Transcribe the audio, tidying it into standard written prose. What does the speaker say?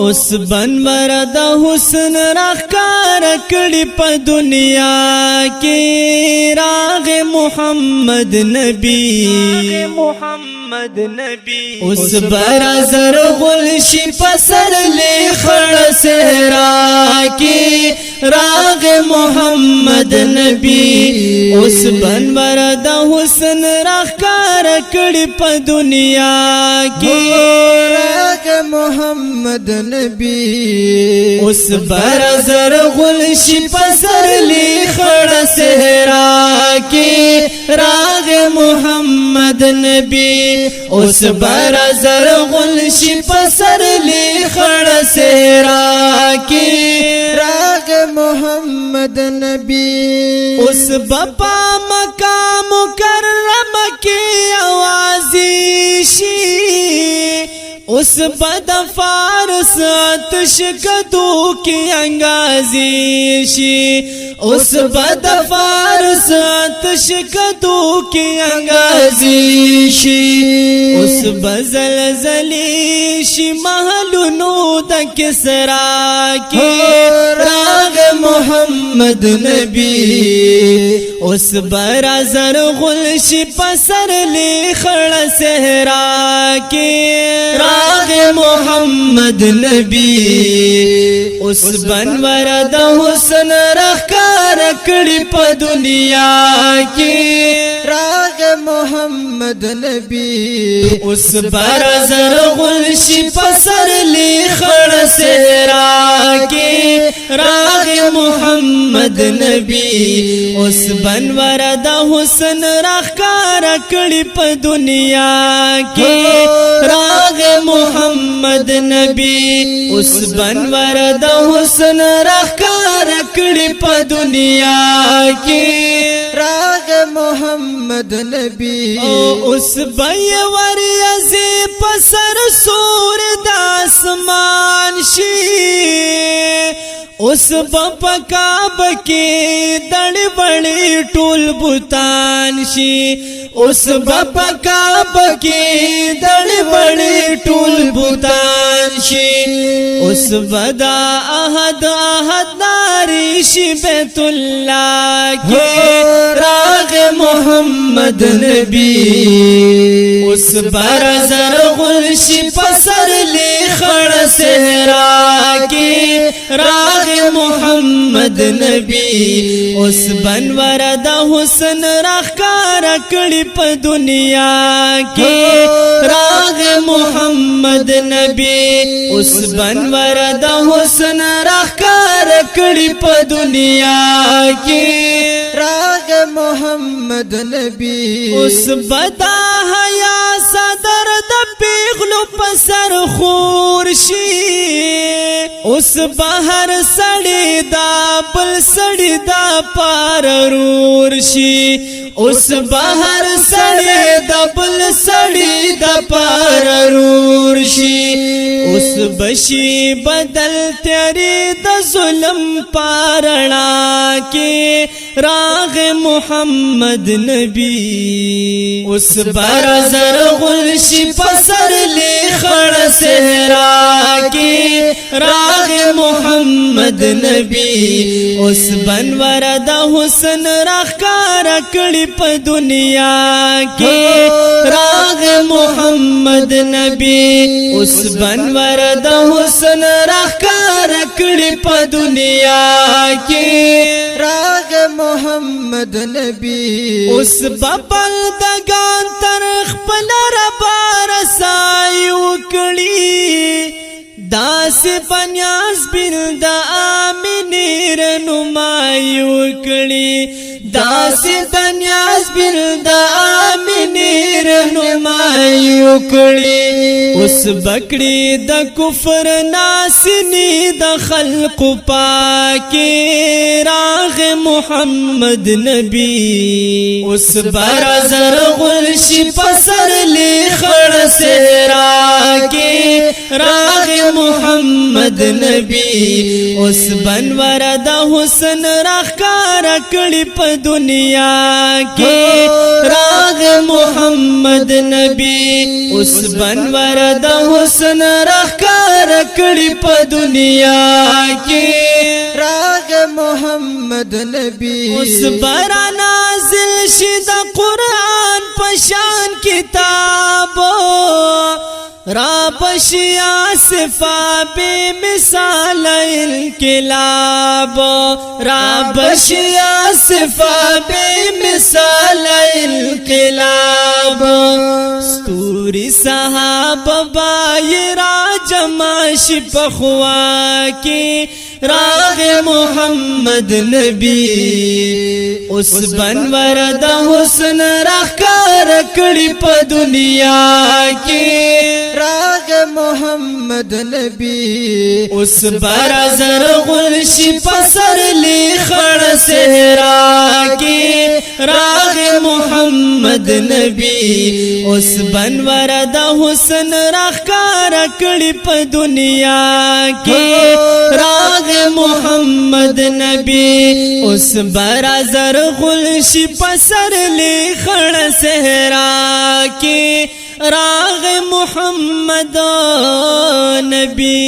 اوس بنور د حسن راخکار کړي په دنیا کې راغ محمد نبی اوس بر زر غل شي پسر له خړ صحرا کې راغ محمد نبی اوس بنور د حسن راخکار کړي په دنیا کې راغ محمد نبی اوس بر زر غل شي پسر له خړ صحرا کې راغ محمد نبی اوس بر زر غل شي پسر له خړ صحرا کې راغ محمد نبی اوس بپا مقام مکرم کې आवाज شي اوس بد فارس آتش کدو کی انگازی شی اوس بد فارس آتش کدو کی انگازی شی اوس بزلزلی شی محلونو د کسرا کی راغ محمد نبی اوس برازر غل شی پسر لی خړ صحرا کی راغ محمد نبی اوس بنور د حسن راخکار کړي په دنیا کې راغ محمد نبی اوس بر زر غل شي پسر لی خړ صحرا کې راغ محمد نبی اوس بنور د حسن راخکار کړي په دنیا کې راغ محمد نبی اوس بنور د حسن راخکار کړي په دنیا کې راغ محمد نبی اوس بیا وریازي پسر سور د اسمان شي اوس بپکاب کې دړ بړې ټول بوتان شي اوس بپکاب کې دړ بړې ټول بوتان شي اوس بدا احد ناری شي بیت الله کې راغ محمد نبی اوس بر زر غل شي پسر لی خړ صحرا کې راغ محمد نبی اوس بنور د حسن راخکار کړي په دنیا کې راغ محمد نبی اوس بنور د حسن راخکار کړي په دنیا کې راغ محمد نبی اوس بدا حیا صدر د پیغلو پسر خور شي اوس بهر سړی دا بل سړی دا پارور شي اوس بهر سړی دا بل سړی دا پارور شي اوس بشي بدل تیری د ظلم پارنا کې راغ محمد نبی اوس بر زر غل شي پسر لی خړ صحرا کې راغ محمد نبی اوس بنور د حسن راخکار کړي په دنیا کې راغ محمد نبی اوس بنور د حسن راخکار کړي په دنیا کې راغ محمد نبی اوس ببل دگان تر خپل ربار سای وکړي داس بنیاز بن د امینیر نمای وکړي داس بنیاز بن د امینیر نمای وکړي اوس بکړي د کفر ناسنی د خلق پاکي راغ محمد نبی اوس بر زر غل شي پسر لی خړ صحرا کې راغ محمد نبی اوس بنور د حسن راخکار کړي په دنیا کې راغ محمد نبی اوس بنور د حسن راخکار کړي په دنیا کې راغ محمد نبی اوس برا نازل شي د قرآن پشان کتاب را پشیا صفا بے مثال انقلاب را پشیا صفا بے مثال انقلاب ستوری صحاب بائی را جماش پخوا کی راغ محمد نبی اوس بنور د حسن راخکار کړي په دنیا کې راغ محمد نبی اوس بارا زرغل شي پسر لی خړ صحرا کې راغ محمد نبی اوس بنور د حسن راخکار کړي په دنیا کې راغ محمد نبی اوس برا زرغل شي پسر لی خړ صحرا کې راغ محمد نبی